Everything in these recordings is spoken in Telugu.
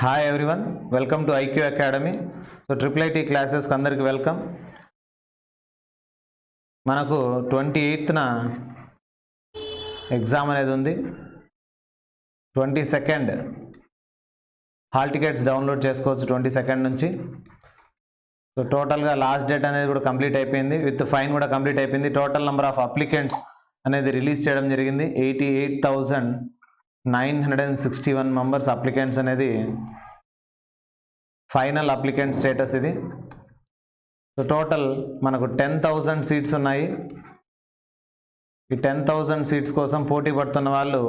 Hi everyone, welcome to IQ academy. So IIIT క్లాసెస్కి అందరికి వెల్కమ్. మనకు 28న ఎగ్జామ్ అనేది ఉంది. 22nd హాల్ టికెట్స్ డౌన్లోడ్ చేసుకోవచ్చు 22nd నుంచి. సో టోటల్గా లాస్ట్ డేట్ అనేది కూడా కంప్లీట్ అయిపోయింది, విత్ ఫైన్ కూడా కంప్లీట్ అయిపోయింది. టోటల్ నెంబర్ ఆఫ్ అప్లికెంట్స్ అనేది రిలీజ్ చేయడం జరిగింది. 88,961 మెంబర్స్ అప్లికెంట్స్ అనేది ఫైనల్ అప్లికెంట్ స్టేటస్ ఇది. సో టోటల్ మనకు 10,000 సీట్స్ ఉన్నాయి. ఈ 10,000 సీట్స్ కోసం పోటీ పడుతున్న వాళ్ళు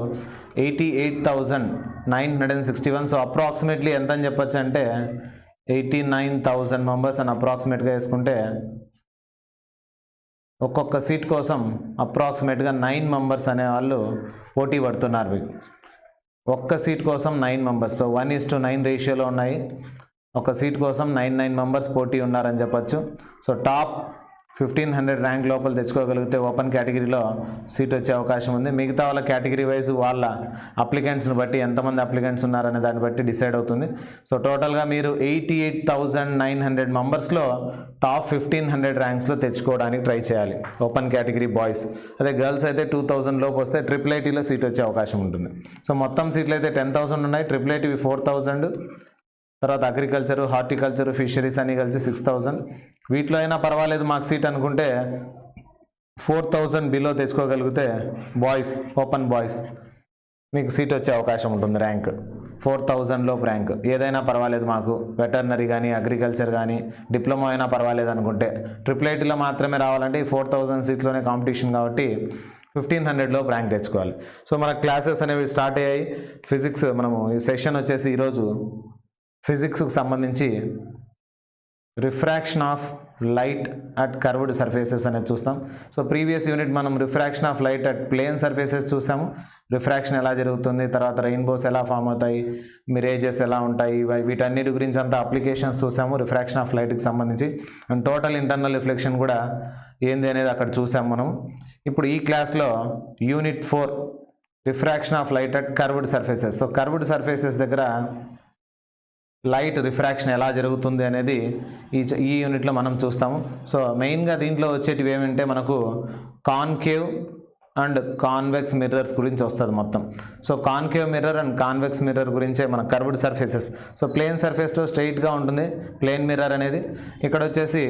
88,961. సో అప్రాక్సిమేట్లీ ఎంత అని చెప్పచ్చు అంటే 89,000 మెంబర్స్ అని అప్రాక్సిమేట్గా వేసుకుంటే ఒక్కొక్క సీట్ కోసం అప్రాక్సిమేట్గా 9 మెంబర్స్ అనేవాళ్ళు పోటీ పడుతున్నారు. మీకు ఒక్క సీట్ కోసం 9 మెంబర్స్, సో 1:9 రేషియోలో ఉన్నాయి. ఒక సీట్ కోసం 9 మెంబర్స్ పోటీ ఉన్నారని చెప్పచ్చు. సో టాప్ 1500 ర్యాంక్ లోపల తెచ్చుకోగలిగితే ఓపెన్ కేటగిరీలో సీట్ వచ్చే అవకాశం ఉంది. మిగతా వాళ్ళ కేటగిరీ వైజ్ వాళ్ళ అప్లికెంట్స్ని బట్టి ఎంతమంది అప్లికెంట్స్ ఉన్నారనే దాన్ని బట్టి డిసైడ్ అవుతుంది. సో టోటల్గా మీరు 88,900 మెంబర్స్లో టాప్ 1500 ర్యాంక్స్లో తెచ్చుకోవడానికి ట్రై చేయాలి ఓపెన్ కేటగిరీ బాయ్స్. అదే గర్ల్స్ అయితే 2000 లోపు వస్తే IIITలో సీట్ వచ్చే అవకాశం ఉంటుంది. సో మొత్తం సీట్లు అయితే 10,000 ఉన్నాయి. IIITవి 4,000, తర్వాత అగ్రికల్చరు, హార్టికల్చరు, ఫిషరీస్ అని కలిసి 6,000. వీటిలో అయినా పర్వాలేదు మాకు సీట్ అనుకుంటే 4,000 బిలో తెచ్చుకోగలిగితే బాయ్స్, ఓపెన్ బాయ్స్ మీకు సీట్ వచ్చే అవకాశం ఉంటుంది. ర్యాంక్ 4,000 లోపు ర్యాంక్ ఏదైనా పర్వాలేదు మాకు, వెటర్నరీ కానీ అగ్రికల్చర్ కానీ డిప్లొమా అయినా పర్వాలేదు అనుకుంటే. IIITలో మాత్రమే రావాలంటే ఈ 4,000 సీట్లోనే కాంపిటీషన్ కాబట్టి 1500 లోపు ర్యాంక్ తెచ్చుకోవాలి. సో మన క్లాసెస్ అనేవి స్టార్ట్ అయ్యాయి. ఫిజిక్స్ మనము ఈ సెషన్ వచ్చేసి ఈరోజు ఫిజిక్స్కి సంబంధించి refraction of light at curved surfaces అనేది చూస్తాం. సో ప్రీవియస్ యూనిట్ మనం refraction of light at plane surfaces చూసాము. రిఫ్రాక్షన్ ఎలా జరుగుతుంది, తర్వాత రెయిన్బోస్ ఎలా ఫామ్ అవుతాయి, మిరేజెస్ ఎలా ఉంటాయి, వీటన్నిటి గురించి అంతా అప్లికేషన్స్ చూసాము రిఫ్రాక్షన్ ఆఫ్ లైట్కి సంబంధించి. అండ్ టోటల్ ఇంటర్నల్ రిఫ్లెక్షన్ కూడా ఏంది అనేది అక్కడ చూసాము మనం. ఇప్పుడు ఈ క్లాస్లో unit 4 refraction of light at curved surfaces. So curved surfaces దగ్గర లైట్ రిఫ్రాక్షన్ ఎలా జరుగుతుంది అనేది ఈ యూనిట్లో మనం చూస్తాము. సో మెయిన్గా దీంట్లో వచ్చేటివి ఏమంటే మనకు కాన్కేవ్ అండ్ కాన్వెక్స్ మిర్రర్స్ గురించి వస్తుంది మొత్తం. So concave mirror and convex mirror గురించే మన కర్వ్డ్ సర్ఫేసెస్. సో ప్లేన్ సర్ఫేస్లో స్ట్రైట్గా ఉంటుంది ప్లేన్ మిర్రర్ అనేది. ఇక్కడ వచ్చేసి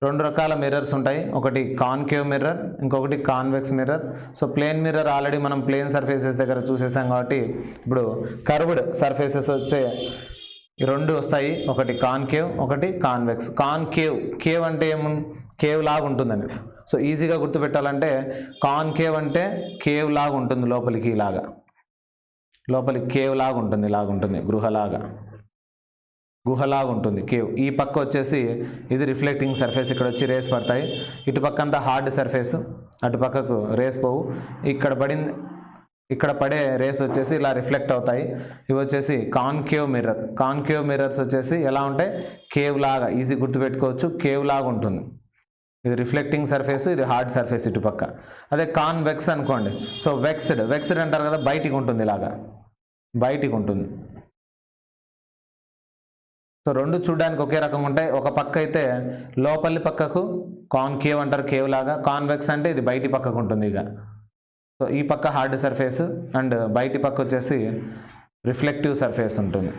2 రకాల మిర్రర్స్ ఉంటాయి, ఒకటి కాన్కేవ్ మిర్రర్, ఇంకొకటి convex mirror. So plane mirror already మనం ప్లేన్ సర్ఫేసెస్ దగ్గర చూసేసాం కాబట్టి ఇప్పుడు కర్వ్డ్ సర్ఫేసెస్ వచ్చే ఈ 2 వస్తాయి, ఒకటి కాన్కేవ్, ఒకటి కాన్వెక్స్. కేవ్ అంటే కేవ్ లాగా ఉంటుందండి. సో ఈజీగా గుర్తుపెట్టాలంటే కాన్కేవ్ అంటే కేవ్ లాగా ఉంటుంది, లోపలికి ఇలాగా, లోపలికి కేవ్ లాగా ఉంటుంది, ఇలాగ ఉంటుంది, గుహలాగా ఉంటుంది కేవ్. ఈ పక్క వచ్చేసి ఇది రిఫ్లెక్టింగ్ సర్ఫేస్, ఇక్కడ వచ్చి రేస్ పడతాయి. ఇటు పక్క అంతా హార్డ్ సర్ఫేస్, అటు పక్కకు రేస్ పోవు. ఇక్కడ పడే రేస్ వచ్చేసి ఇలా రిఫ్లెక్ట్ అవుతాయి. ఇవి వచ్చేసి కాన్కేవ్ మిర్రర్. కాన్కేవ్ మిర్రర్స్ వచ్చేసి ఎలా ఉంటాయి, కేవ్ లాగా, ఈజీ గుర్తుపెట్టుకోవచ్చు, కేవ్ లాగా ఉంటుంది. ఇది రిఫ్లెక్టింగ్ సర్ఫేస్, ఇది హార్డ్ సర్ఫేస్ ఇటు పక్క. అదే కాన్వెక్స్ అనుకోండి, సో వెక్స్డ్ అంటారు కదా, బయటికి ఉంటుంది, ఇలాగా బయటికి ఉంటుంది. సో 2 చూడడానికి ఒకే రకంగా ఉంటాయి. ఒక పక్క అయితే లోపలి పక్కకు కాన్కేవ్ అంటారు, కేవ్ లాగా. కాన్వెక్స్ అంటే ఇది బయటి పక్కకు ఉంటుంది. ఇక సో ఈ పక్క హార్డ్ సర్ఫేస్ అండ్ బయటి పక్క వచ్చేసి రిఫ్లెక్టివ్ సర్ఫేస్ ఉంటుంది.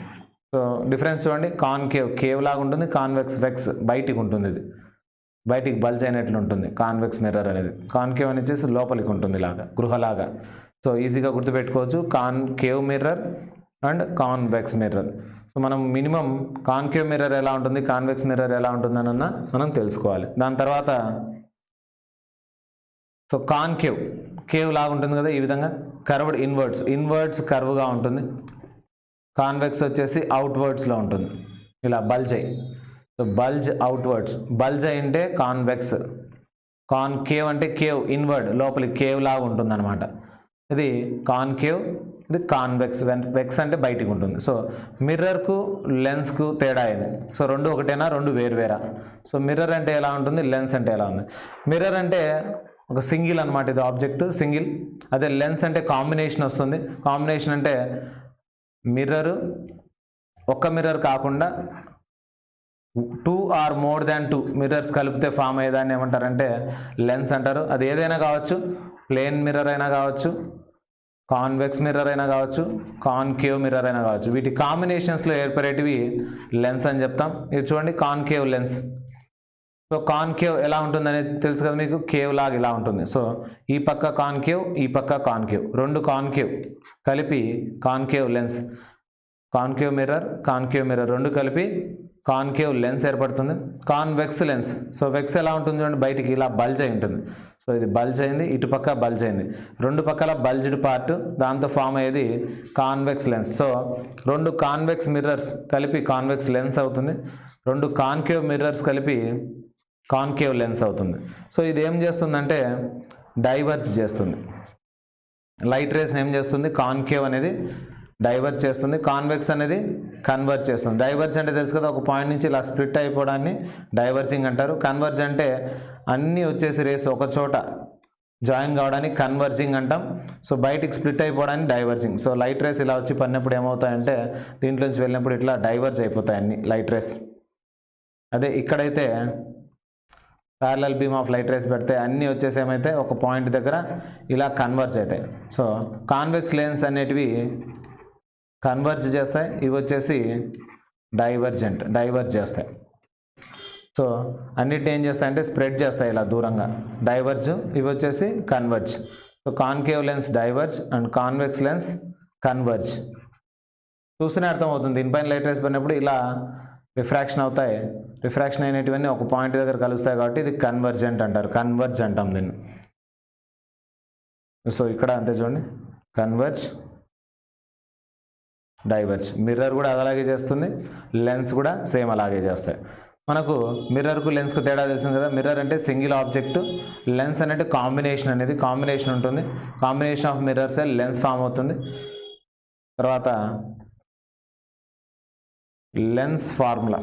సో డిఫరెన్స్ చూడండి, కేవ్ లాగా ఉంటుంది, వెక్స్ బయటికి ఉంటుంది, ఇది బయటికి బల్జ్ అయినట్లు ఉంటుంది కాన్వెక్స్ మిర్రర్ అనేది. కాన్కేవ్ అని వచ్చేసి లోపలికి ఉంటుంది, ఇలాగా గుహలాగా. సో ఈజీగా గుర్తుపెట్టుకోవచ్చు concave mirror and convex mirror. So మనం మినిమం కాన్కేవ్ మిర్రర్ ఎలా ఉంటుంది, కాన్వెక్స్ మిర్రర్ ఎలా ఉంటుందని మనం తెలుసుకోవాలి. దాని తర్వాత సో కేవ్ లాగా ఉంటుంది కదా, ఈ విధంగా కర్వ్డ్ ఇన్వర్డ్స్ కర్వ్గా ఉంటుంది. కాన్వెక్స్ వచ్చేసి అవుట్వర్డ్స్లో ఉంటుంది, ఇలా బల్జ్ అయ్యి. సో బల్జ్ అయి అంటే కాన్వెక్స్. కాన్కేవ్ అంటే కేవ్, ఇన్వర్డ్, లోపలికి కేవ్ లాగా ఉంటుంది అనమాట. ఇది కాన్కేవ్, ఇది కాన్వెక్స్. వెక్స్ అంటే బయటికి ఉంటుంది. సో మిర్రర్కు లెన్స్కు తేడా ఇది. సో 2 ఒకటేనా, 2 వేరువేరా? సో మిర్రర్ అంటే ఎలా ఉంటుంది, లెన్స్ అంటే ఎలా ఉంది? మిర్రర్ అంటే ఒక సింగిల్ అనమాట, ఇది ఆబ్జెక్ట్ సింగిల్. అదే లెన్స్ అంటే కాంబినేషన్ వస్తుంది. కాంబినేషన్ అంటే మిర్రరు ఒక్క మిర్రర్ కాకుండా 2 ఆర్ మోర్ దాన్ 2 మిర్రర్స్ కలిపితే ఫామ్ అయ్యేదాన్ని ఏమంటారంటే లెన్స్ అంటారు. అది ఏదైనా కావచ్చు, ప్లేన్ మిర్రర్ అయినా కావచ్చు, కాన్వెక్స్ మిర్రర్ అయినా కావచ్చు, కాన్కేవ్ మిర్రర్ అయినా కావచ్చు. వీటి కాంబినేషన్స్లో ఏర్పడేటివి లెన్స్ అని చెప్తాం. ఇది చూడండి కాన్కేవ్ లెన్స్. సో కాన్కేవ్ ఎలా ఉంటుందనేది తెలుసు కదా మీకు, కేవ్ లాగా ఇలా ఉంటుంది. సో ఈ పక్క కాన్కేవ్, ఈ పక్క కాన్కేవ్, రెండు కాన్కేవ్ కలిపి కాన్కేవ్ లెన్స్. కాన్కేవ్ మిర్రర్ రెండు కలిపి కాన్కేవ్ లెన్స్ ఏర్పడుతుంది. Convex lens. సో వెక్స్ ఎలా ఉంటుంది చూడండి, బయటికి ఇలా బల్జ్ అయి ఉంటుంది. సో ఇది బల్జ్ అయింది, ఇటుపక్క బల్జ్ అయింది, రెండు పక్కల బల్జ్డ్ పార్ట్, దాంతో ఫామ్ అయ్యేది కాన్వెక్స్ లెన్స్. సో రెండు కాన్వెక్స్ మిర్రర్స్ కలిపి కాన్వెక్స్ లెన్స్ అవుతుంది, రెండు కాన్కేవ్ మిర్రర్స్ కలిపి కాన్కేవ్ లెన్స్ అవుతుంది. సో ఇది ఏం చేస్తుందంటే డైవర్జ్ చేస్తుంది. లైట్ రేస్ని ఏం చేస్తుంది, కాన్కేవ్ అనేది డైవర్జ్ చేస్తుంది, కాన్వెక్స్ అనేది కన్వర్జ్ చేస్తుంది. డైవర్జ్ అంటే తెలుసు కదా, ఒక పాయింట్ నుంచి ఇలా స్ప్లిట్ అయిపోవడాన్ని డైవర్జింగ్ అంటారు. కన్వర్జ్ అంటే అన్నీ వచ్చేసి రేస్ ఒక చోట జాయిన్ కావడానికి కన్వర్జింగ్ అంటాం. సో బయటికి స్ప్లిట్ అయిపోవడానికి డైవర్జింగ్. సో లైట్ రేస్ ఇలా వచ్చి పడినప్పుడు ఏమవుతాయంటే దీంట్లోంచి వెళ్ళినప్పుడు ఇట్లా డైవర్జ్ అయిపోతాయి అన్ని లైట్ రేస్. అదే ఇక్కడైతే parallel beam of light race పెడితే అన్నీ వచ్చేసి ఏమైతే ఒక పాయింట్ దగ్గర ఇలా కన్వర్జ్ అవుతాయి. సో కాన్వెక్స్ లెన్స్ అనేటివి కన్వర్జ్ చేస్తాయి, ఇవి వచ్చేసి డైవర్జ్ చేస్తాయి. సో అన్నిటిని ఏం చేస్తాయంటే స్ప్రెడ్ చేస్తాయి ఇలా దూరంగా, డైవర్జ్, ఇవి వచ్చేసి converge. So concave lens diverge and convex lens converge. చూస్తూనే అర్థమవుతుంది, దీనిపైన లైట్ రేస్ పడినప్పుడు ఇలా రిఫ్రాక్షన్ అవుతాయి. రిఫ్రాక్షన్ అయినటువన్నీ ఒక పాయింట్ దగ్గర కలుస్తాయి కాబట్టి ఇది కన్వర్జెంట్ అంటారు, కన్వర్జ్ అంటాం దీన్ని. సో ఇక్కడ అంతే చూడండి, కన్వర్జ్, డైవర్జ్. మిర్రర్ కూడా అలాగే చేస్తుంది, లెన్స్ కూడా సేమ్ అలాగే చేస్తాయి. మనకు మిర్రర్కు లెన్స్కు తేడా తెలిసింది కదా. మిర్రర్ అంటే సింగిల్ ఆబ్జెక్ట్, లెన్స్ అంటే కాంబినేషన్ ఉంటుంది. కాంబినేషన్ ఆఫ్ మిర్రర్సే లెన్స్ ఫామ్ అవుతుంది. తర్వాత లెన్స్ ఫార్ములా,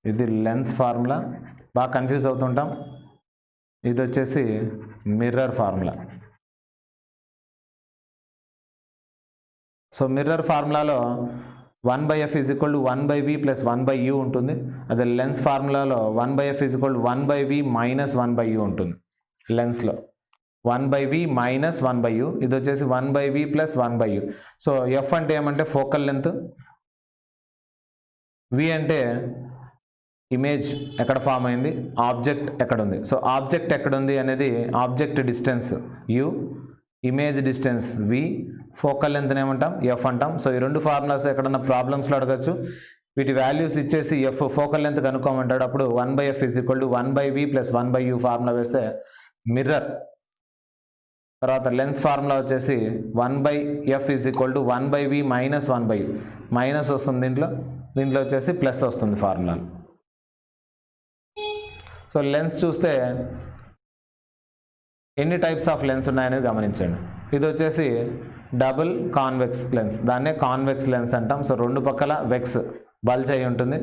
ఇది లెన్స్ ఫార్ములా, బాగా కన్ఫ్యూజ్ అవుతుంటాం. ఇది వచ్చేసి మిర్రర్ ఫార్ములా. సో మిర్రర్ ఫార్ములాలో 1/f = 1/v + 1/u ఉంటుంది. అదే లెన్స్ ఫార్ములాలో 1/f = 1/v - 1/u ఉంటుంది. లెన్స్లో 1/v - 1/u, ఇది వచ్చేసి 1/v + 1/u. సో ఎఫ్ అంటే ఏమంటే ఫోకల్ లెంత్, వి అంటే ఇమేజ్ ఎక్కడ ఫామ్ అయింది, ఆబ్జెక్ట్ ఎక్కడ ఉంది. సో ఆబ్జెక్ట్ ఎక్కడ ఉంది అనేది object distance u, image distance v, focal length ఏమంటాం ఎఫ్ అంటాం. సో ఈ రెండు ఫార్ములాస్ ఎక్కడన్నా ప్రాబ్లమ్స్లో అడగచ్చు. వీటి వాల్యూస్ ఇచ్చేసి ఎఫ్ ఫోకల్ లెంత్ కనుక్కోమంటాడు. అప్పుడు 1/f = 1/v + 1/u ఫార్ములా వేస్తే మిర్రర్. తర్వాత లెన్స్ ఫార్ములా వచ్చేసి 1/f = 1/v - 1/u, మైనస్ వస్తుంది దీంట్లో వచ్చేసి ప్లస్ వస్తుంది ఫార్ములా. సో లెన్స్ చూస్తే ఎన్ని టైప్స్ ఆఫ్ లెన్స్ ఉన్నాయనేది గమనించండి. ఇది వచ్చేసి డబుల్ కాన్వెక్స్ లెన్స్, దాన్నే కాన్వెక్స్ లెన్స్ అంటాం. సో రెండు పక్కల వెక్స్ బల్జ్ అయి ఉంటుంది,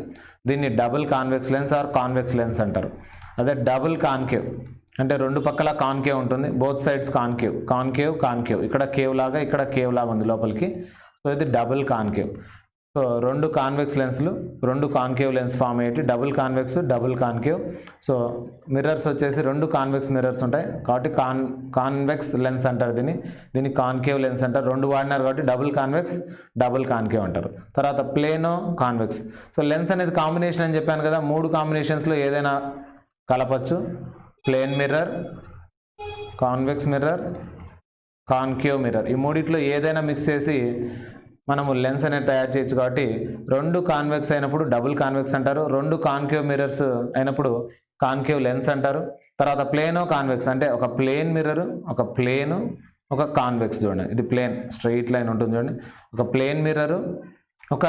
దీన్ని double convex lens or convex lens అంటారు. అదే డబుల్ కాన్కేవ్ అంటే రెండు పక్కల కాన్కేవ్ ఉంటుంది, బోత్ సైడ్స్ కాన్కేవ్, ఇక్కడ కేవ్ లాగా ఉంది లోపలికి. సో ఇది డబుల్ కాన్కేవ్. సో రెండు కాన్వెక్స్ లెన్స్లు, రెండు కాన్కేవ్ లెన్స్ ఫామ్ అయ్యేటి, double convex, double concave. So mirrors వచ్చేసి రెండు కాన్వెక్స్ మిర్రర్స్ ఉంటాయి కాబట్టి కాన్వెక్స్ లెన్స్ అంటారు దీన్ని కాన్కేవ్ లెన్స్ అంటారు. రెండు వాడినారు కాబట్టి డబుల్ కాన్వెక్స్, డబుల్ కాన్కేవ్ అంటారు. తర్వాత ప్లేనో కాన్వెక్స్. సో లెన్స్ అనేది కాంబినేషన్ అని చెప్పాను కదా, మూడు కాంబినేషన్స్లో ఏదైనా కలపచ్చు. Plane mirror, convex mirror, concave mirror, ఈ మూడిట్లో ఏదైనా మిక్స్ చేసి మనము లెన్స్ అనేది తయారు చేయొచ్చు. కాబట్టి రెండు కాన్వెక్స్ అయినప్పుడు డబుల్ కాన్వెక్స్ అంటారు, రెండు కాన్కేవ్ మిర్రర్స్ అయినప్పుడు కాన్కేవ్ లెన్స్ అంటారు. తర్వాత ప్లేనో కాన్వెక్స్ అంటే ఒక ప్లేన్ మిర్రర్, ఒక కాన్వెక్స్. చూడండి ఇది ప్లేన్ స్ట్రైట్ లైన్ ఉంటుంది చూడండి, ఒక ప్లేన్ మిర్రర్, ఒక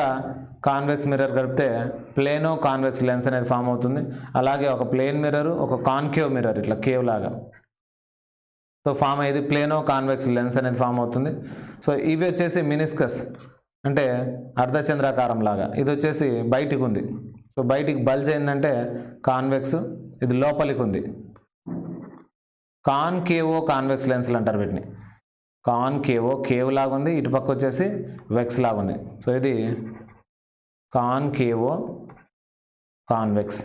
కాన్వెక్స్ మిర్రర్ కలిపితే ప్లేనో కాన్వెక్స్ లెన్స్ అనేది ఫామ్ అవుతుంది. అలాగే ఒక ప్లేన్ మిర్రర్, ఒక కాన్కేవ్ మిర్రర్ ఇట్లా కేవ్ లాగా సో ఫామ్ అయ్యేది ప్లేనో కాన్వెక్స్ లెన్స్ అనేది ఫామ్ అవుతుంది. సో ఇవి వచ్చేసి మినిస్కస్ అంటే అర్ధచంద్రాకారం లాగా, ఇది వచ్చేసి బయటికి ఉంది. సో బయటికి బల్జ్ అయిందంటే కాన్వెక్స్, ఇది లోపలికి ఉంది కాన్కేవో కాన్వెక్స్ లెన్స్లు అంటారు వీటిని. కాన్కేవో కేవ్ లాగా ఉంది, ఇటు పక్క వచ్చేసి వెక్స్ లాగా ఉంది. సో ఇది కాన్కేవో కాన్వెక్స్,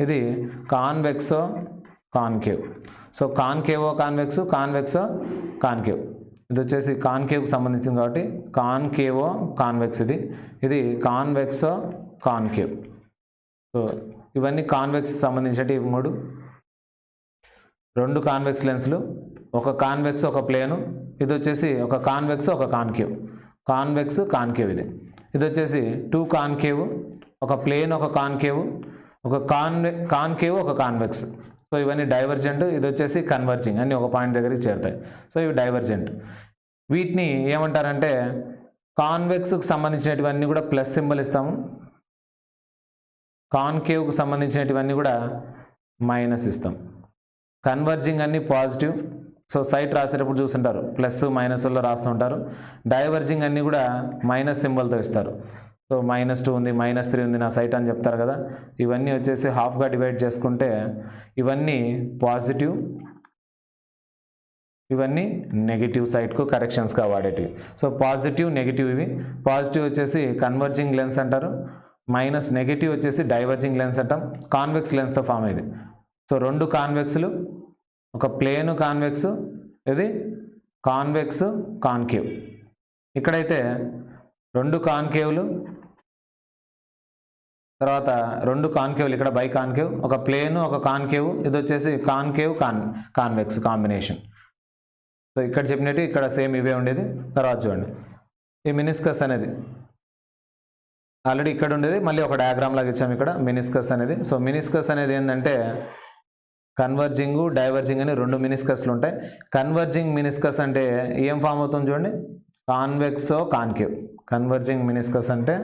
ఇది కాన్వెక్సో కాన్కేవ్. సో కాన్కేవో కాన్వెక్స్, కాన్వెక్సో కాన్కేవ్. ఇది వచ్చేసి కాన్కేవ్కి సంబంధించింది కాబట్టి కాన్కేవో కాన్వెక్స్, ఇది కాన్వెక్సో కాన్కేవ్. సో ఇవన్నీ కాన్వెక్స్ సంబంధించినవి 3. 2 కాన్వెక్స్ లెన్స్లు, ఒక కాన్వెక్స్ ఒక ప్లేను, ఇది వచ్చేసి ఒక కాన్వెక్స్ ఒక కాన్కేవ్, కాన్వెక్స్ కాన్కేవ్. ఇది వచ్చేసి 2 కాన్కేవ్, ఒక ప్లేన్ ఒక కాన్కేవ్, ఒక కాన్కేవ్ ఒక కాన్వెక్స్. సో ఇవన్నీ డైవర్జెంట్, ఇది వచ్చేసి కన్వర్జింగ్, అన్నీ ఒక పాయింట్ దగ్గరికి చేరుతాయి. సో ఇవి డైవర్జెంట్. వీటిని ఏమంటారంటే కాన్వెక్స్కి సంబంధించినటువన్నీ కూడా ప్లస్ సింబల్ ఇస్తాము, కాన్కేవ్కి సంబంధించినటువన్నీ కూడా మైనస్ ఇస్తాం. కన్వర్జింగ్ అన్నీ పాజిటివ్. సో సైట్ రాసేటప్పుడు చూస్తుంటారు ప్లస్ మైనస్లో రాస్తుంటారు. డైవర్జింగ్ అన్నీ కూడా మైనస్ సింబల్తో ఇస్తారు. సో -2 ఉంది, -3 ఉంది నా సైట్ అని చెప్తారు కదా. ఇవన్నీ వచ్చేసి హాఫ్గా డివైడ్ చేసుకుంటే ఇవన్నీ పాజిటివ్, ఇవన్నీ నెగిటివ్ సైట్కు కరెక్షన్స్గా వాడేటివి. సో పాజిటివ్ నెగిటివ్, ఇవి పాజిటివ్ వచ్చేసి కన్వర్జింగ్ లెన్స్ అంటారు, మైనస్ నెగిటివ్ వచ్చేసి డైవర్జింగ్ లెన్స్ అంటాం. కాన్వెక్స్ లెన్స్తో ఫామ్ అయ్యేది. సో 2 కాన్వెక్స్లు, ఒక ప్లేను కాన్వెక్స్, ఇది కాన్వెక్స్ కాన్కేవ్. ఇక్కడైతే 2 కాన్కేవ్లు, తర్వాత 2 కాన్కేవ్లు, ఇక్కడ బై కాన్కేవ్, ఒక ప్లేను ఒక కాన్కేవ్, ఇది వచ్చేసి కాన్కేవ్ కాన్వెక్స్ కాంబినేషన్. సో ఇక్కడ చెప్పినట్టు ఇక్కడ సేమ్ ఇవే ఉండేది. తర్వాత చూడండి ఈ మినిస్కస్ అనేది ఆల్రెడీ ఇక్కడ ఉండేది, మళ్ళీ ఒక డయాగ్రామ్ లాగా ఇచ్చాము ఇక్కడ మినిస్కస్ అనేది. సో మినిస్కస్ అనేది ఏంటంటే కన్వర్జింగ్ డైవర్జింగ్ అని 2 మినిస్కస్లు ఉంటాయి. కన్వర్జింగ్ మినిస్కస్ అంటే ఏం ఫామ్ అవుతుంది చూడండి, కాన్వెక్సో కాన్కేవ్. కన్వర్జింగ్ మినిస్కస్ అంటే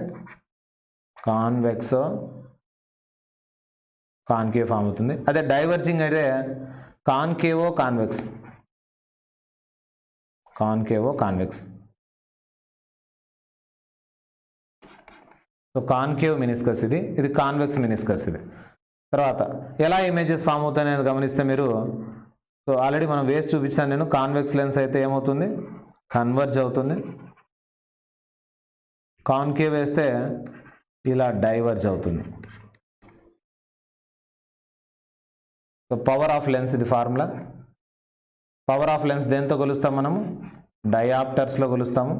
కాన్వెక్సో కాన్కేవ్ ఫామ్ అవుతుంది. అదే డైవర్జింగ్ అయితే కాన్కేవో కాన్వెక్స్, కాన్కేవో కాన్వెక్స్. సో కాన్కేవ్ మినిస్కస్, ఇది కాన్వెక్స్ మినిస్కస్. ఇది తర్వాత ఎలా ఇమేజెస్ ఫామ్ అవుతాయి అనేది గమనిస్తే మీరు, సో ఆల్రెడీ మనం వేసి చూపించాను నేను. కాన్వెక్స్ లెన్స్ అయితే ఏమవుతుంది, కన్వర్జ్ అవుతుంది. కాన్కేవ్ వేస్తే ఇలా డైవర్జ్ అవుతుంది. సో పవర్ ఆఫ్ లెన్స్, ఇది ఫార్ములా. పవర్ ఆఫ్ లెన్స్ దేంతో కొలుస్తాం మనము, డయాప్టర్స్లో కొలుస్తాము.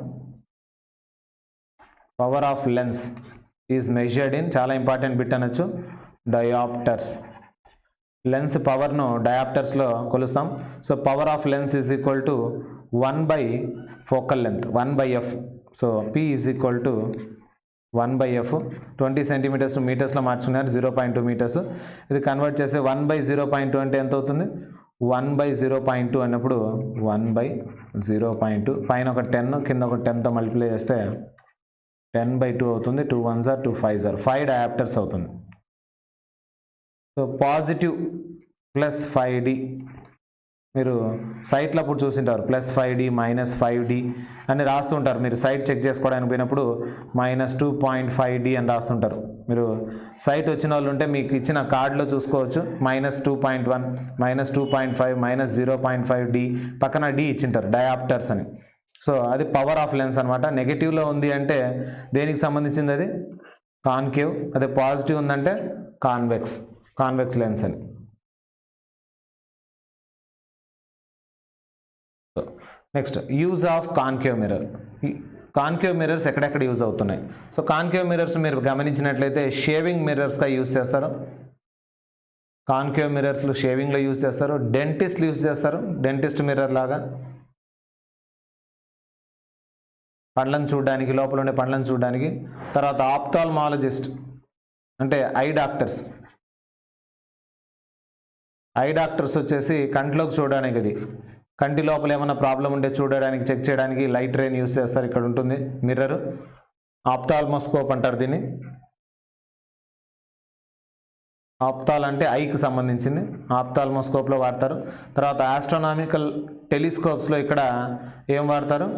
Power of lens is measured in, చాలా ఇంపార్టెంట్ బిట్ అనొచ్చు, డయాప్టర్స్. లెన్స్ పవర్ను డయాప్టర్స్లో కొలుస్తాం. So power of lens is equal to 1/, focal length 1/f. So P is equal to 1/f. 20 centimetres మీటర్స్లో మార్చుకున్నారు, 0.2 మీటర్స్. ఇది కన్వర్ట్ చేస్తే 1/0.2 అంటే ఎంత అవుతుంది, 1/0.2 అన్నప్పుడు 1/0.2, పైన ఒక 10 కింద ఒక 10తో మల్టిప్లై చేస్తే 10/2 అవుతుంది. 2 1s are 2 5s are 5 dioptres అవుతుంది. సో పాజిటివ్ +5D, మీరు సైట్లో అప్పుడు చూసింటారు +5D -5D అని రాస్తుంటారు. మీరు సైట్ చెక్ చేసుకోవడానికి పోయినప్పుడు -2.5D అని రాస్తుంటారు. మీరు సైట్ వచ్చిన వాళ్ళు ఉంటే మీకు ఇచ్చిన కార్డులో చూసుకోవచ్చు, -2.1, -2.5, -0.5D, పక్కన D ఇచ్చింటారు డయాప్టర్స్ అని. సో అది పవర్ ఆఫ్ లెన్స్ అనమాట. నెగిటివ్లో ఉంది అంటే దేనికి సంబంధించింది, అది కాన్కేవ్. అదే పాజిటివ్ ఉందంటే కాన్వెక్స్ లెన్స్ అని. Next use of concave mirror. Concave mirrors ఎక్కడెక్కడ యూజ్ అవుతున్నాయి. సో కాన్కేవ్ మిర్రర్స్ మీరు గమనించినట్లయితే షేవింగ్ మిర్రర్స్గా యూజ్ చేస్తారు. కాన్కేవ్ మిర్రర్స్లు షేవింగ్లో యూజ్ చేస్తారు. డెంటిస్ట్లు యూజ్ చేస్తారు, డెంటిస్ట్ మిర్రర్ లాగా పండ్లను చూడడానికి, లోపల ఉండే పండ్లను చూడడానికి. తర్వాత ఆప్థాల్మాలజిస్ట్ అంటే ఐ డాక్టర్స్ వచ్చేసి కంట్లోకి చూడడానికి, ఇది కంటి లోపల ఏమైనా ప్రాబ్లం ఉంటే చూడడానికి, చెక్ చేయడానికి లైట్ రేన్ యూస్ చేస్తారు. ఇక్కడ ఉంటుంది మిర్రర్, ఆప్థాల్మోస్కోప్ అంటారు దీన్ని. ఆప్థాల్ అంటే ఐకి సంబంధించింది, ఆప్థాల్మోస్కోప్లో వాడతారు. తర్వాత ఆస్ట్రోనామికల్ టెలిస్కోప్స్లో ఇక్కడ ఏం వాడతారు,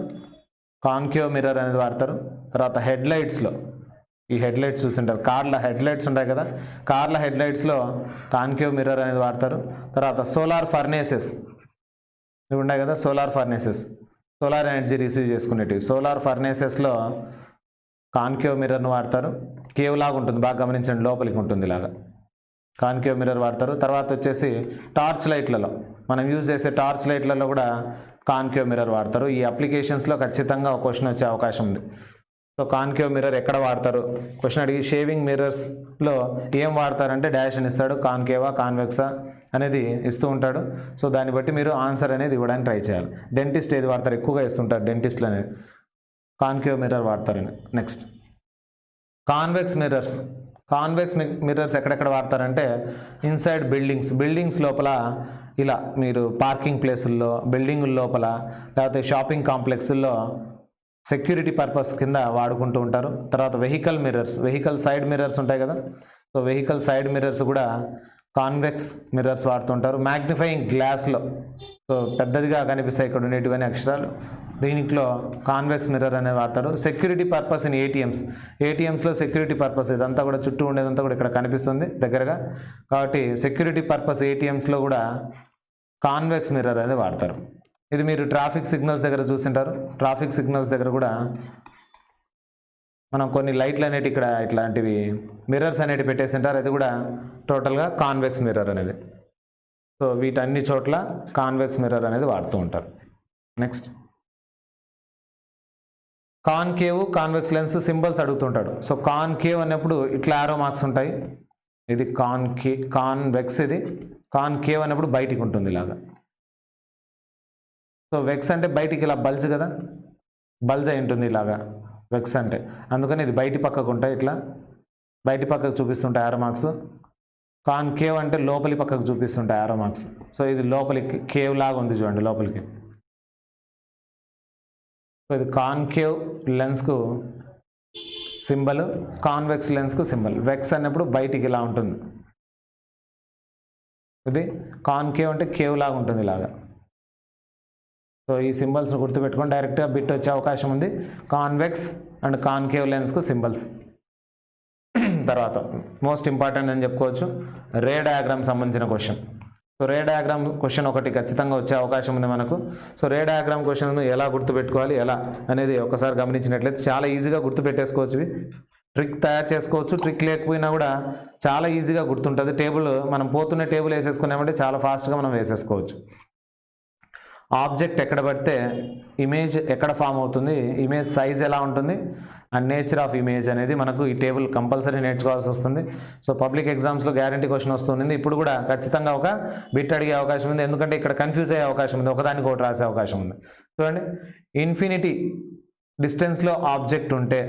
కాన్కేవ్ మిర్రర్ అనేది వాడతారు. తర్వాత హెడ్లైట్స్లో, ఈ హెడ్లైట్స్ చూస్తుంటారు, కార్ల హెడ్లైట్స్ ఉంటాయి కదా, కార్ల హెడ్లైట్స్లో కాన్కేవ్ మిర్రర్ అనేది వాడతారు. తర్వాత సోలార్ ఫర్నేసెస్, ఇవి ఉన్నాయి కదా solar furnaces, solar energy receive చేసుకునేటివి. సోలార్ ఫర్నేసెస్లో కాన్కేవ్ మిర్రర్ను వాడతారు. కేవ్ లాగా ఉంటుంది, బాగా గమనించండి, లోపలికి ఉంటుంది ఇలాగా. కాన్కేవ్ మిర్రర్ వాడతారు. తర్వాత వచ్చేసి టార్చ్ లైట్లలో, మనం యూజ్ చేసే టార్చ్ లైట్లలో కూడా కాన్కేవ్ మిర్రర్ వాడతారు. ఈ అప్లికేషన్స్లో ఖచ్చితంగా ఒక క్వశ్చన్ వచ్చే అవకాశం ఉంది. సో కాన్కేవ్ మిర్రర్ ఎక్కడ వాడతారు క్వశ్చన్ అడిగి, షేవింగ్ మిర్రర్స్లో ఏం వాడతారంటే డాష్ అని ఇస్తాడు, కాన్కేవా కాన్వెక్సా అనేది ఇస్తూ ఉంటాడు. సో దాన్ని బట్టి మీరు ఆన్సర్ అనేది ఇవ్వడానికి ట్రై చేయాలి. డెంటిస్ట్ ఏది వాడతారు, ఎక్కువగా ఇస్తుంటారు డెంటిస్ట్లు అనేది, కాన్కేవ్ మిర్రర్ వాడతారని. Next convex mirrors. Convex mirrors ఎక్కడెక్కడ వాడతారంటే ఇన్సైడ్ బిల్డింగ్స్ లోపల, ఇలా మీరు పార్కింగ్ ప్లేసుల్లో, బిల్డింగుల లోపల, లేకపోతే షాపింగ్ కాంప్లెక్స్ల్లో సెక్యూరిటీ పర్పస్ కింద వాడుకుంటూ ఉంటారు. తర్వాత వెహికల్ సైడ్ మిర్రర్స్ ఉంటాయి కదా, సో వెహికల్ సైడ్ మిర్రర్స్ కూడా కాన్వెక్స్ మిర్రర్స్ వాడుతుంటారు. మ్యాగ్నిఫైయింగ్ గ్లాస్లో, సో పెద్దదిగా కనిపిస్తాయి ఇక్కడ ఉండేటివన్నీ అక్షరాలు, దీంట్లో కాన్వెక్స్ మిర్రర్ అనేది వాడతారు. సెక్యూరిటీ పర్పస్ ఇన్ ఏటీఎంస్లో సెక్యూరిటీ పర్పస్, ఇదంతా కూడా చుట్టూ ఉండేదంతా కూడా ఇక్కడ కనిపిస్తుంది దగ్గరగా, కాబట్టి సెక్యూరిటీ పర్పస్ ఏటీఎంస్లో కూడా కాన్వెక్స్ మిర్రర్ అనేది వాడతారు. ఇది మీరు ట్రాఫిక్ సిగ్నల్స్ దగ్గర చూసింటారు. ట్రాఫిక్ సిగ్నల్స్ దగ్గర కూడా మనం కొన్ని లైట్లు అనేవి ఇక్కడ ఇట్లాంటివి మిర్రర్స్ అనేవి పెట్టేసింటారు, అది కూడా టోటల్గా కాన్వెక్స్ మిర్రర్ అనేది. సో వీటన్ని చోట్ల కాన్వెక్స్ మిర్రర్ అనేది వాడుతూ ఉంటారు. Next concave convex lens symbols అడుగుతుంటాడు. సో కాన్కేవ్ అన్నప్పుడు ఇట్లా ఆరో మార్క్స్ ఉంటాయి, ఇది కాన్వెక్స్, ఇది కాన్కేవ్ అన్నప్పుడు బయటికి ఉంటుంది ఇలాగా. సో వెక్స్ అంటే బయటికి ఇలా బల్జ్ కదా, బల్జ్ అయి ఉంటుంది ఇలాగా వెక్స్ అంటే, అందుకని ఇది బయటి పక్కకు ఉంటాయి, ఇట్లా బయటి పక్కకు చూపిస్తుంటాయి ఆరో మార్క్స్. కాన్కేవ్ అంటే లోపలి పక్కకు చూపిస్తుంటాయి ఆరో మార్క్స్. సో ఇది లోపలికి కేవ్ లాగా ఉంది చూడండి లోపలికి. సో ఇది కాన్కేవ్ లెన్స్కు సింబల్, కాన్వెక్స్ లెన్స్కు సింబల్. వెక్స్ అన్నప్పుడు బయటికి ఇలా ఉంటుంది, ఇది కాన్కేవ్ అంటే కేవ్ లాగా ఉంటుంది ఇలాగా. సో ఈ సింబల్స్ని గుర్తుపెట్టుకొని డైరెక్ట్గా బిట్ వచ్చే అవకాశం ఉంది, కాన్వెక్స్ అండ్ కాన్కేవ్ లెన్స్కు సింబల్స్. తర్వాత మోస్ట్ ఇంపార్టెంట్ అని చెప్పుకోవచ్చు, రే డయాగ్రామ్ సంబంధించిన క్వశ్చన్. సో రే డయాగ్రామ్ క్వశ్చన్ ఒకటి ఖచ్చితంగా వచ్చే అవకాశం ఉంది మనకు. సో రే డయాగ్రామ్ క్వశ్చన్ ఎలా గుర్తుపెట్టుకోవాలి ఎలా అనేది ఒకసారి గమనించినట్లయితే చాలా ఈజీగా గుర్తుపెట్టేసుకోవచ్చు. ట్రిక్ తయారు చేసుకోవచ్చు, ట్రిక్ లేకపోయినా కూడా చాలా ఈజీగా గుర్తుంటుంది. టేబుల్ మనం పోతున్న టేబుల్ వేసేసుకున్నామంటే చాలా ఫాస్ట్గా మనం వేసేసుకోవచ్చు. ఆబ్జెక్ట్ ఎక్కడ పడితే ఇమేజ్ ఎక్కడ ఫామ్ అవుతుంది, ఇమేజ్ సైజ్ ఎలా ఉంటుంది, అండ్ నేచర్ ఆఫ్ ఇమేజ్ అనేది మనకు ఈ టేబుల్ కంపల్సరీ నేర్చుకోవాల్సి వస్తుంది. సో పబ్లిక్ ఎగ్జామ్స్లో గ్యారంటీ క్వశ్చన్ వస్తుంది. ఇప్పుడు కూడా ఖచ్చితంగా ఒక బిట్ అడిగే అవకాశం ఉంది, ఎందుకంటే ఇక్కడ కన్ఫ్యూజ్ అయ్యే అవకాశం ఉంది, ఒకదానికి ఒకటి రాసే అవకాశం ఉంది. చూడండి, ఇన్ఫినిటీ డిస్టెన్స్లో ఆబ్జెక్ట్ ఉంటే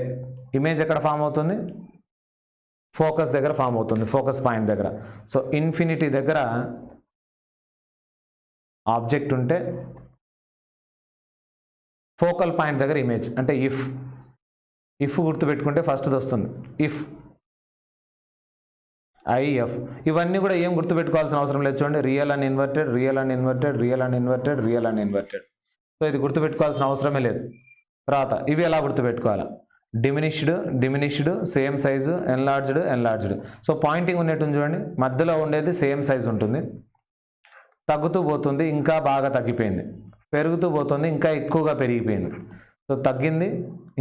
ఇమేజ్ ఎక్కడ ఫామ్ అవుతుంది, ఫోకస్ దగ్గర ఫామ్ అవుతుంది, ఫోకస్ పాయింట్ దగ్గర. సో ఇన్ఫినిటీ దగ్గర ఆబ్జెక్ట్ ఉంటే ఫోకల్ పాయింట్ దగ్గర ఇమేజ్, అంటే ఇఫ్ గుర్తుపెట్టుకుంటే ఫస్ట్ది వస్తుంది, ఇఫ్ ఐఎఫ్. ఇవన్నీ కూడా ఏం గుర్తుపెట్టుకోవాల్సిన అవసరం లేదు. చూడండి, real and inverted, real and inverted, real and inverted, real and inverted. So ఇది గుర్తుపెట్టుకోవాల్సిన అవసరమే లేదు. తర్వాత ఇవి ఎలా గుర్తుపెట్టుకోవాలి, diminished, same size, enlarged. So pointing ఉన్నట్టు చూడండి, మధ్యలో ఉండేది సేమ్ సైజ్ ఉంటుంది, తగ్గుతూ పోతుంది ఇంకా బాగా తగ్గిపోయింది, పెరుగుతూ పోతుంది ఇంకా ఎక్కువగా పెరిగిపోయింది. సో తగ్గింది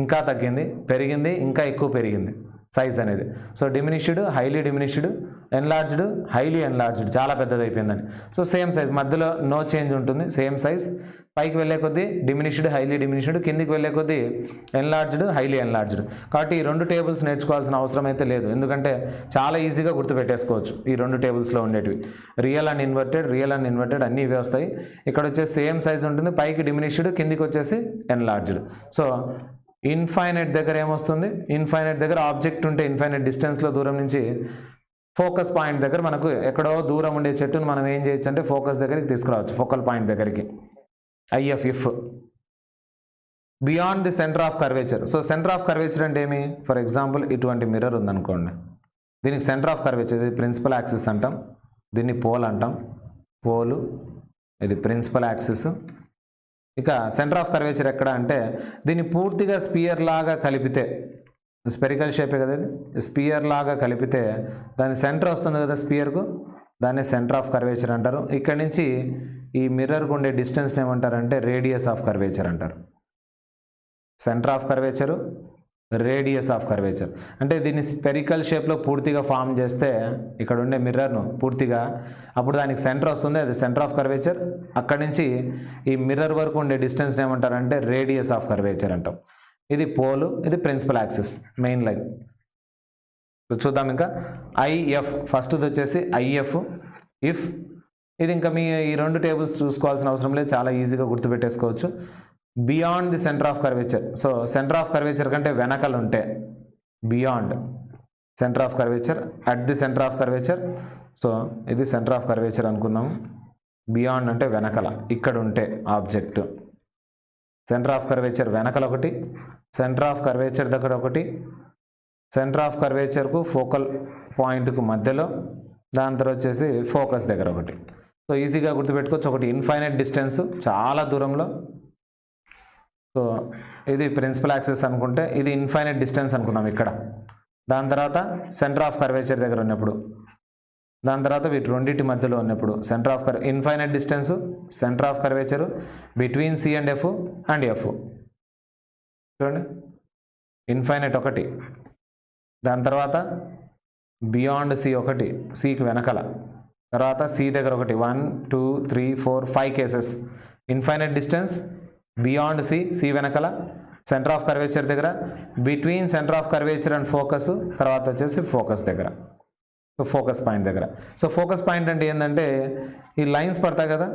ఇంకా తగ్గింది, పెరిగింది ఇంకా ఎక్కువ పెరిగింది సైజ్ అనేది. So diminished, highly diminished, enlarged, highly enlarged, చాలా పెద్దదైపోయిందని. సో సేమ్ సైజ్, మధ్యలో నో చేంజ్ ఉంటుంది, సేమ్ సైజ్. పైకి వెళ్ళే కొద్దీ డిమినిష్డ్, హైలీ డిమినిష్డ్, కిందికి వెళ్ళే కొద్దీ ఎన్లార్జ్డ్, హైలీ ఎన్లార్జ్డ్. కాబట్టి ఈ రెండు టేబుల్స్ నేర్చుకోవాల్సిన అవసరం అయితే లేదు, ఎందుకంటే చాలా ఈజీగా గుర్తుపెట్టేసుకోవచ్చు ఈ రెండు టేబుల్స్లో ఉండేటివి. రియల్ అండ్ ఇన్వర్టెడ్ అన్నీ ఇవి వస్తాయి. ఇక్కడ వచ్చేసి సేమ్ సైజ్ ఉంటుంది, పైకి డిమినిష్డ్, కిందికి వచ్చేసి ఎన్లార్జ్డ్. సో ఇన్ఫైనైట్ దగ్గర ఏమొస్తుంది, ఇన్ఫైనైట్ దగ్గర ఆబ్జెక్ట్ ఉంటే ఇన్ఫైనైట్ డిస్టెన్స్లో దూరం నుంచి ఫోకస్ పాయింట్ దగ్గర మనకు ఎక్కడో దూరం ఉండే చెట్టును మనం ఏం చేయొచ్చు అంటే ఫోకస్ దగ్గరికి తీసుకురావచ్చు, ఫోకల్ పాయింట్ దగ్గరికి. If, if beyond the centre of curvature. So centre of curvature అంటే ఏమి, ఫర్ ఎగ్జాంపుల్ ఇటువంటి మిర్రర్ ఉందనుకోండి, దీనికి సెంటర్ ఆఫ్ కర్వేచర్, ఇది ప్రిన్సిపల్ యాక్సిస్ అంటాం, దీన్ని పోల్ అంటాం, పోలు, ఇది ప్రిన్సిపల్ యాక్సిస్. ఇక సెంటర్ ఆఫ్ కర్వేచర్ ఎక్కడ అంటే దీన్ని పూర్తిగా స్పియర్ లాగా కలిపితే, స్పెరికల్ షేపే కదా ఇది, స్పియర్ లాగా కలిపితే దాని సెంటర్ వస్తుంది కదా స్పియర్కు, దాన్ని సెంటర్ ఆఫ్ కర్వేచర్ అంటారు. ఇక్కడి నుంచి ఈ మిర్రర్కి ఉండే డిస్టెన్స్ని ఏమంటారంటే రేడియస్ ఆఫ్ కర్వేచర్ అంటారు. Centre of curvature, radius of curvature. అంటే దీన్ని స్పెరికల్ షేప్లో పూర్తిగా ఫామ్ చేస్తే ఇక్కడ ఉండే మిర్రర్ను పూర్తిగా, అప్పుడు దానికి సెంటర్ వస్తుంది, అది సెంటర్ ఆఫ్ కర్వేచర్. అక్కడి నుంచి ఈ మిర్రర్ వరకు ఉండే డిస్టెన్స్ని ఏమంటారంటే రేడియస్ ఆఫ్ కర్వేచర్ అంటాం. ఇది పోలు, ఇది ప్రిన్సిపల్ యాక్సిస్, మెయిన్ లైన్. చూద్దాం ఇంకా. ఐఎఫ్ ఫస్ట్ది వచ్చేసి ఐఎఫ్, ఇఫ్. ఇది ఇంకా మీ ఈ రెండు టేబుల్స్ చూసుకోవాల్సిన అవసరం లేదు, చాలా ఈజీగా గుర్తుపెట్టేసుకోవచ్చు. Beyond the centre of curvature. So centre of curvature కంటే వెనకలు ఉంటే beyond centre of curvature, at the centre of curvature. So ఇది సెంటర్ ఆఫ్ కర్వేచర్ అనుకున్నాము. బియాండ్ అంటే వెనకల, ఇక్కడ ఉంటే ఆబ్జెక్ట్. సెంటర్ ఆఫ్ కర్వేచర్ వెనకల ఒకటి, సెంటర్ ఆఫ్ కర్వేచర్ దగ్గర ఒకటి, సెంటర్ ఆఫ్ కర్వేచర్కు ఫోకల్ పాయింట్కు మధ్యలో, దాని తర్వాత వచ్చేసి ఫోకస్ దగ్గర ఒకటి. సో ఈజీగా గుర్తుపెట్టుకోవచ్చు. ఒకటి ఇన్ఫైనైట్ డిస్టెన్స్, చాలా దూరంలో. సో ఇది ప్రిన్సిపల్ యాక్సిస్ అనుకుంటే, ఇది ఇన్ఫైనైట్ డిస్టెన్స్ అనుకున్నాం ఇక్కడ. దాని తర్వాత సెంటర్ ఆఫ్ కర్వేచర్ దగ్గర ఉన్నప్పుడు, దాని తర్వాత వీటి రెండింటి మధ్యలో ఉన్నప్పుడు centre of infinite distance, centre of curvature between C and F and F. చూడండి, ఇన్ఫైనైట్ ఒకటి, దాని తర్వాత బియాండ్ సి ఒకటి, సికి వెనకల, తర్వాత సి దగ్గర ఒకటి. 1 2 3 4 5 cases. Infinite distance, beyond C, C వెనకల, సెంటర్ ఆఫ్ కర్వేచర్ దగ్గర, between centre of curvature and focus, తర్వాత వచ్చేసి ఫోకస్ దగ్గర. సో ఫోకస్ పాయింట్ దగ్గర. సో ఫోకస్ పాయింట్ అంటే ఏంటంటే ఈ లైన్స్ పడతాయి కదా.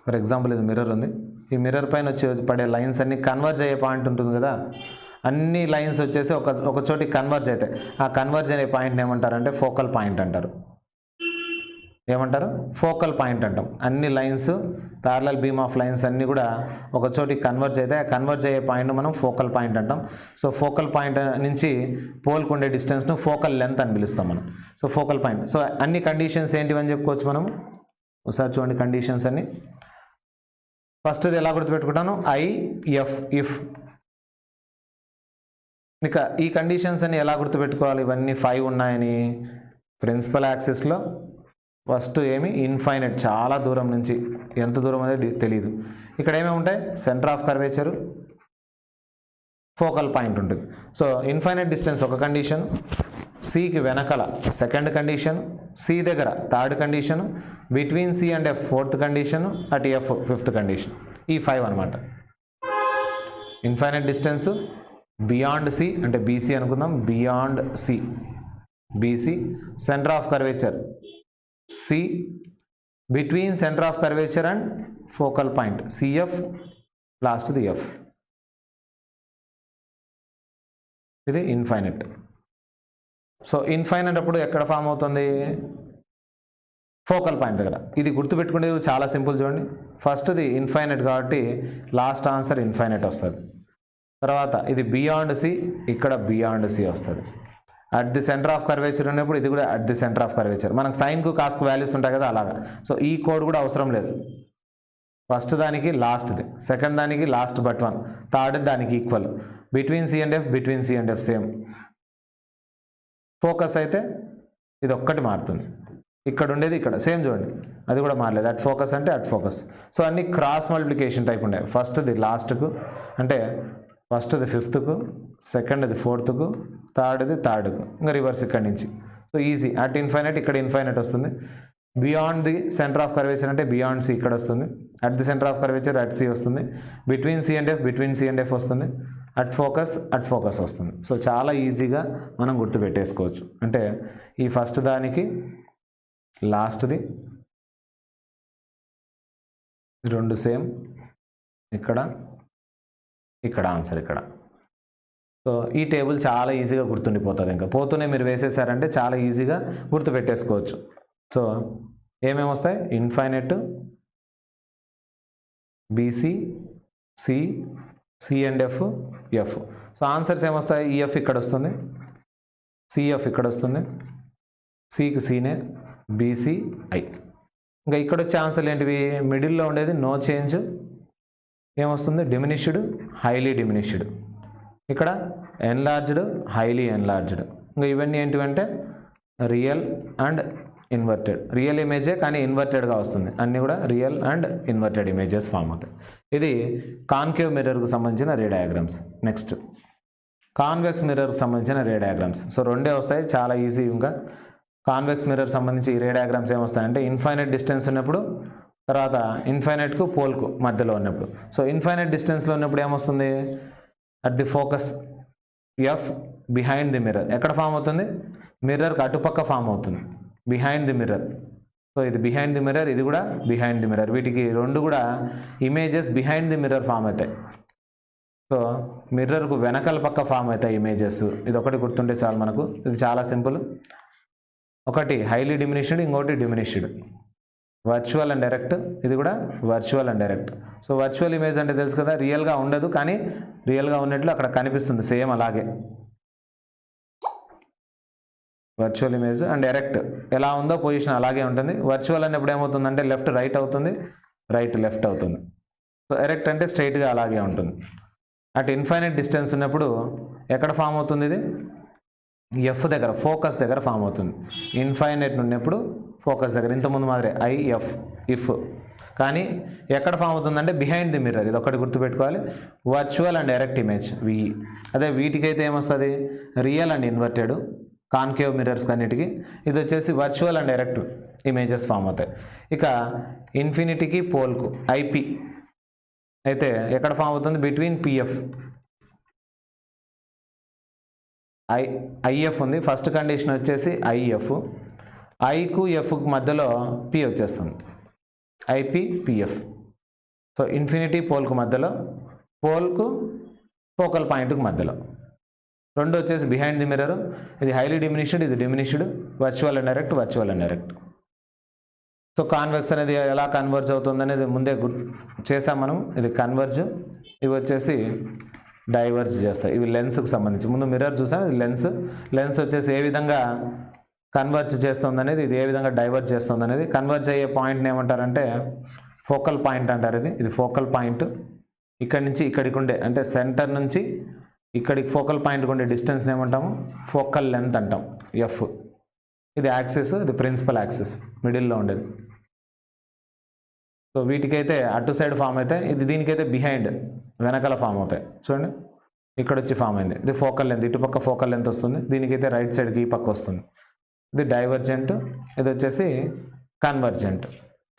ఫర్ ఎగ్జాంపుల్ ఇది మిర్రర్ ఉంది, ఈ మిర్రర్ పైన వచ్చి పడే లైన్స్ అన్ని కన్వర్జ్ అయ్యే పాయింట్ ఉంటుంది కదా. అన్ని లైన్స్ వచ్చేసి ఒక చోటి కన్వర్జ్ అవుతాయి. ఆ కన్వర్జ్ అనే పాయింట్ని ఏమంటారంటే ఫోకల్ పాయింట్ అంటారు. ఏమంటారు? ఫోకల్ పాయింట్ అంటాం. అన్ని lines, parallel beam of lines అన్నీ కూడా ఒక చోటి కన్వర్జ్ అయితే ఆ కన్వర్జ్ అయ్యే పాయింట్ మనం ఫోకల్ పాయింట్ అంటాం. సో ఫోకల్ పాయింట్ నుంచి పోల్కు ఉండే డిస్టెన్స్ను ఫోకల్ లెంత్ అని పిలుస్తాం మనం. So focal point. సో అన్ని కండిషన్స్ ఏంటివని చెప్పుకోవచ్చు మనం. ఒకసారి చూడండి కండిషన్స్ అన్ని. ఫస్ట్ది ఎలా గుర్తుపెట్టుకుంటాను? If, if. ఇక ఈ కండిషన్స్ అన్ని ఎలా గుర్తుపెట్టుకోవాలి? ఇవన్నీ 5 ఉన్నాయని. ప్రిన్సిపల్ యాక్సిస్లో ఫస్ట్ ఏమి? ఇన్ఫైనైట్, చాలా దూరం నుంచి, ఎంత దూరం అనేది తెలియదు. ఇక్కడ ఏమేమి ఉంటాయి? Centre of curvature, focal point ఉంటుంది. సో ఇన్ఫైనైట్ డిస్టెన్స్ ఒక కండిషన్, సికి వెనకల సెకండ్ కండిషన్, సి దగ్గర third condition, between C and F fourth condition, at F fifth condition. ఈ 5 అనమాట. ఇన్ఫైనైట్ డిస్టెన్స్, బియాండ్ సి అంటే బీసీ అనుకుందాం, beyond C, BC. Centre of curvature C, between centre of curvature and focal point CF, last the F. ఇది ఇన్ఫైనైట్. సో ఇన్ఫైనైట్ అప్పుడు ఎక్కడ ఫామ్ అవుతుంది? ఫోకల్ పాయింట్ దగ్గర. ఇది గుర్తుపెట్టుకునేది చాలా సింపుల్. చూడండి, ఫస్ట్ది ఇన్ఫైనైట్ కాబట్టి లాస్ట్ ఆన్సర్ ఇన్ఫైనైట్ వస్తుంది. తర్వాత ఇది బియాండ్ సి, ఇక్కడ బియాండ్ సి వస్తుంది. At the centre of curvature ఉన్నప్పుడు ఇది కూడా at the centre of curvature. మనకు సైన్కు కాస్కు వాల్యూస్ ఉంటాయి కదా, అలాగా. సో ఈ కోడ్ కూడా అవసరం లేదు. ఫస్ట్ దానికి లాస్ట్ది, సెకండ్ దానికి లాస్ట్ బట్ 1, థర్డ్ దానికి equal. Between C and F, between C and F same. Focus అయితే ఇది ఒక్కటి మారుతుంది, ఇక్కడ ఉండేది ఇక్కడ సేమ్. చూడండి, అది కూడా మారలేదు. అట్ ఫోకస్ అంటే అట్ ఫోకస్. సో అన్ని క్రాస్ మల్టిప్లికేషన్ టైప్ ఉండే. ఫస్ట్ది లాస్ట్కు, అంటే ఫస్ట్ది ఫిఫ్త్కు, సెకండ్ది ఫోర్త్కు, థర్డ్ది థర్డ్కు, ఇంకా రివర్స్ ఇక్కడి నుంచి. So easy. అట్ ఇన్ఫైనైట్ ఇక్కడ ఇన్ఫైనైట్ వస్తుంది. Beyond the centre of curvature అంటే బియాండ్ సి ఇక్కడ వస్తుంది. At the centre of curvature at C వస్తుంది. Between C and F, between C and F వస్తుంది. అట్ ఫోకస్ వస్తుంది. సో చాలా ఈజీగా మనం గుర్తుపెట్టేసుకోవచ్చు. అంటే ఈ ఫస్ట్ దానికి లాస్ట్ది రెండు సేమ్, ఇక్కడ ఆన్సర్ ఇక్కడ. సో ఈ టేబుల్ చాలా ఈజీగా గుర్తుండిపోతుంది. ఇంకా పోతూనే మీరు వేసేసారంటే చాలా ఈజీగా గుర్తుపెట్టేసుకోవచ్చు. సో ఏమేమి వస్తాయి? Infinite, BC, C, C and F, F. So answers ఏమొస్తాయి? ఈఎఫ్ ఇక్కడ వస్తుంది, సిఎఫ్ ఇక్కడ వస్తుంది, సికి సీనే, బీసీ, ఐ. ఇంకా ఇక్కడ వచ్చే ఆన్సర్లు ఏంటివి? మిడిల్లో ఉండేది నో చేంజ్, ఏమొస్తుంది? Diminished, highly diminished. ఇక్కడ ఎన్లార్జ్డ్, హైలీ ఎన్లార్జ్డ్. ఇంకా ఇవన్నీ ఏంటివంటే రియల్ అండ్ ఇన్వర్టెడ్, రియల్ ఇమేజే కానీ ఇన్వర్టెడ్గా వస్తుంది, అన్నీ కూడా real and inverted images form అవుతాయి. ఇది కాన్కేవ్ మిర్రర్కు సంబంధించిన రే డయాగ్రామ్స్. నెక్స్ట్ కాన్వెక్స్ మిర్రర్కి సంబంధించిన రే డయాగ్రామ్స్. సో రెండే వస్తాయి, చాలా ఈజీ. ఇంకా కాన్వెక్స్ మిర్రర్ సంబంధించి ఈ రే డయాగ్రామ్స్ ఏమొస్తాయంటే ఇన్ఫైనైట్ డిస్టెన్స్ ఉన్నప్పుడు, తర్వాత ఇన్ఫైనైట్కు పోల్కు మధ్యలో ఉన్నప్పుడు. సో ఇన్ఫైనైట్ డిస్టెన్స్లో ఉన్నప్పుడు ఏమొస్తుంది, at the focus F behind the mirror. ఎక్కడ ఫామ్ అవుతుంది, మిర్రర్కి అటుపక్క ఫామ్ అవుతుంది, బిహైండ్ ది మిర్రర్. సో ఇది బిహైండ్ ది మిర్రర్, ఇది కూడా బిహైండ్ ది మిర్రర్. వీటికి రెండు కూడా images behind the mirror form అవుతాయి. సో మిర్రర్కు వెనకాల పక్క ఫామ్ అవుతాయి ఇమేజెస్. ఇది ఒకటి గుర్తుంటే చాలు మనకు, ఇది చాలా సింపుల్. ఒకటి హైలీ డిమినిష్డ్, ఇంకోటి డిమినిష్డ్. వర్చువల్ అండ్ డైరెక్ట్, ఇది కూడా virtual and direct. So virtual image అంటే తెలుసు కదా, రియల్గా ఉండదు కానీ రియల్గా ఉన్నట్లు అక్కడ కనిపిస్తుంది, సేమ్ అలాగే. వర్చువల్ ఇమేజ్ అండ్ డైరెక్ట్ ఎలా ఉందో పొజిషన్ అలాగే ఉంటుంది. వర్చువల్ అన్నప్పుడు ఏమవుతుందంటే లెఫ్ట్ రైట్ అవుతుంది, రైట్ లెఫ్ట్ అవుతుంది. సో డైరెక్ట్ అంటే స్ట్రైట్గా అలాగే ఉంటుంది. అట్ ఇన్ఫైనైట్ డిస్టెన్స్ ఉన్నప్పుడు ఎక్కడ ఫామ్ అవుతుంది, ఇది ఎఫ్ దగ్గర, ఫోకస్ దగ్గర ఫామ్ అవుతుంది. ఇన్ఫైనైట్ ఉన్నప్పుడు ఫోకస్ దగ్గర, ఇంతకుముందు మాదిరే ఐఎఫ్ ఇఫ్. కానీ ఎక్కడ ఫామ్ అవుతుందంటే బిహైండ్ ది మిర్రర్. ఇది ఒకటి గుర్తుపెట్టుకోవాలి, వర్చువల్ అండ్ డైరెక్ట్ ఇమేజ్ విఈ. అదే వీటికైతే ఏమొస్తుంది, real and inverted concave mirrors అన్నిటికీ. ఇది వచ్చేసి virtual and direct images form అవుతాయి. ఇక ఇన్ఫినిటీకి పోల్కు ఐపి అయితే ఎక్కడ ఫామ్ అవుతుంది, బిట్వీన్ పిఎఫ్ ఐఎఫ్ ఉంది. ఫస్ట్ కండిషన్ వచ్చేసి ఐఎఫ్, ఐకు ఎఫ్కు మధ్యలో పి వచ్చేస్తుంది, ఐపి పిఎఫ్. సో ఇన్ఫినిటీ పోల్కు మధ్యలో, పోల్కు ఫోకల్ పాయింట్కు మధ్యలో. రెండు వచ్చేసి బిహైండ్ ది మిర్రర్, ఇది హైలీ డిమినిష్డ్, ఇది diminished. Virtual and direct, virtual and direct. So convex అనేది ఎలా కన్వర్జ్ అవుతుంది అనేది ముందే చేసాం మనం. ఇది కన్వర్జ్, ఇవి వచ్చేసి డైవర్జ్ చేస్తాయి. ఇవి లెన్స్కి సంబంధించి ముందు మిర్రర్ చూసాం, ఇది లెన్స్. లెన్స్ వచ్చేసి ఏ విధంగా కన్వర్జ్ చేస్తుంది అనేది, ఇది ఏ విధంగా డైవర్జ్ చేస్తుంది అనేది. కన్వర్జ్ అయ్యే పాయింట్ని ఏమంటారంటే ఫోకల్ పాయింట్ అంటారు. ఇది ఫోకల్ పాయింట్. ఇక్కడి నుంచి ఇక్కడికి ఉండే, అంటే సెంటర్ నుంచి ఇక్కడికి ఫోకల్ పాయింట్కి ఉండే డిస్టెన్స్ని ఏమంటాము, ఫోకల్ లెంత్ అంటాం, ఎఫ్. ఇది యాక్సిస్, ఇది ప్రిన్సిపల్ యాక్సిస్, మిడిల్లో ఉండేది. సో వీటికైతే అటు సైడ్ ఫామ్ అవుతాయి, ఇది దీనికైతే బిహైండ్ వెనకాల ఫామ్ అవుతాయి. చూడండి ఇక్కడ వచ్చి ఫామ్ అయింది, ఇది ఫోకల్ లెంత్, ఇటుపక్క ఫోకల్ లెంత్ వస్తుంది. దీనికైతే రైట్ సైడ్కి ఈ పక్క వస్తుంది. ఇది డైవర్జెంట్, ఇది వచ్చేసి కన్వర్జెంట్.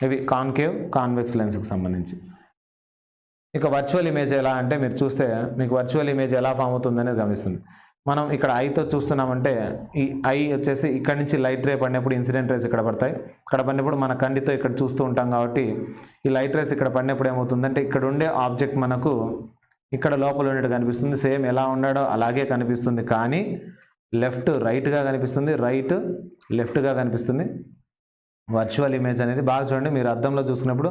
ఇవి కాన్కేవ్ కాన్వెక్స్ లెన్స్కి సంబంధించి. ఇక వర్చువల్ ఇమేజ్ ఎలా అంటే, మీరు చూస్తే మీకు వర్చువల్ ఇమేజ్ ఎలా ఫామ్ అవుతుందనేది గమనిస్తుంది. మనం ఇక్కడ ఐతో చూస్తున్నామంటే ఈ ఐ వచ్చేసి ఇక్కడ నుంచి లైట్ రే పడినప్పుడు ఇన్సిడెంట్ రేస్ ఇక్కడ పడతాయి. ఇక్కడ పడినప్పుడు మన కంటితో ఇక్కడ చూస్తూ ఉంటాం కాబట్టి ఈ లైట్ రేస్ ఇక్కడ పడినప్పుడు ఏమవుతుందంటే ఇక్కడ ఉండే ఆబ్జెక్ట్ మనకు ఇక్కడ లోపల ఉండేది కనిపిస్తుంది. సేమ్ ఎలా ఉన్నాడో అలాగే కనిపిస్తుంది, కానీ లెఫ్ట్ రైట్గా కనిపిస్తుంది, రైట్ లెఫ్ట్గా కనిపిస్తుంది. వర్చువల్ ఇమేజ్ అనేది బాగా చూడండి, మీరు అద్దంలో చూసుకున్నప్పుడు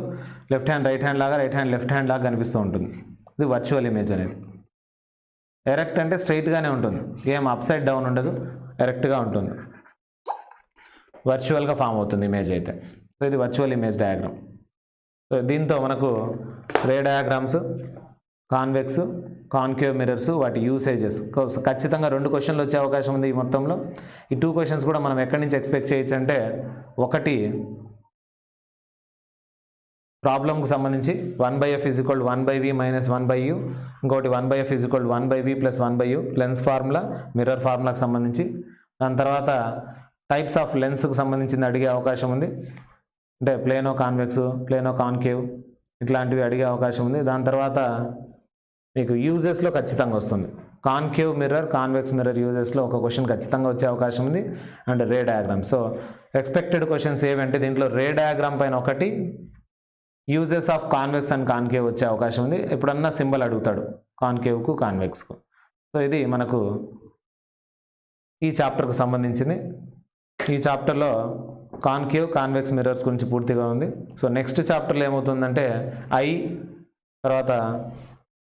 లెఫ్ట్ హ్యాండ్ రైట్ హ్యాండ్ లాగా, రైట్ హ్యాండ్ లెఫ్ట్ హ్యాండ్ లాగా కనిపిస్తూ ఉంటుంది. ఇది వర్చువల్ ఇమేజ్ అనేది. ఎరెక్ట్ అంటే స్ట్రైట్గానే ఉంటుంది, ఏం అప్ సైడ్ డౌన్ ఉండదు, ఎరెక్ట్గా ఉంటుంది. వర్చువల్గా ఫామ్ అవుతుంది ఇమేజ్ అయితే. సో ఇది వర్చువల్ ఇమేజ్ డయాగ్రామ్. సో దీంతో మనకు రే డయాగ్రామ్స్, కాన్వెక్స్, కాన్కేవ్ మిర్రర్స్, వాటి యూసేజెస్ ఖచ్చితంగా 2 క్వశ్చన్లు వచ్చే అవకాశం ఉంది ఈ మొత్తంలో. ఈ 2 క్వశ్చన్స్ కూడా మనం ఎక్కడి నుంచి ఎక్స్పెక్ట్ చేయొచ్చు అంటే, ఒకటి ప్రాబ్లంకు సంబంధించి 1/f = 1/v - 1/u, ఇంకోటి 1/f = 1/v + 1/u lens formula, mirror ఫార్ములాకి సంబంధించి. దాని తర్వాత టైప్స్ ఆఫ్ లెన్స్కి సంబంధించింది అడిగే అవకాశం ఉంది, అంటే ప్లేనో కాన్వెక్స్, ప్లేనో కాన్కేవ్ ఇట్లాంటివి అడిగే అవకాశం ఉంది. దాని తర్వాత మీకు యూజెస్లో ఖచ్చితంగా వస్తుంది, కాన్కేవ్ మిర్రర్, కాన్వెక్స్ మిర్రర్ యూజెస్లో ఒక క్వశ్చన్ ఖచ్చితంగా వచ్చే అవకాశం ఉంది. And ray diagram. So expected questions ఏవంటే దీంట్లో రే డయాగ్రామ్ పైన ఒకటి, uses of convex and concave వచ్చే అవకాశం ఉంది. ఎప్పుడన్నా సింబల్ అడుగుతాడు కాన్కేవ్కు కాన్వెక్స్కు. సో ఇది మనకు ఈ చాప్టర్కు సంబంధించింది. ఈ చాప్టర్లో కాన్కేవ్ కాన్వెక్స్ మిర్రర్స్ గురించి పూర్తిగా ఉంది. సో నెక్స్ట్ చాప్టర్లో ఏమవుతుందంటే తర్వాత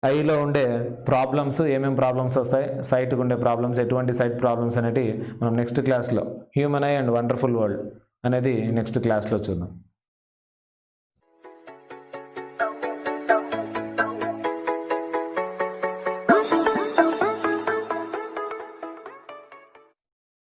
ఐలో ఉండే ప్రాబ్లమ్స్, ఏమేమి ప్రాబ్లమ్స్ వస్తాయి, సైట్కి ఉండే ప్రాబ్లమ్స్, ఎటువంటి సైట్ ప్రాబ్లమ్స్ అనేవి మనం నెక్స్ట్ క్లాస్లో human I and wonderful world అనేది నెక్స్ట్ క్లాస్లో చూద్దాం.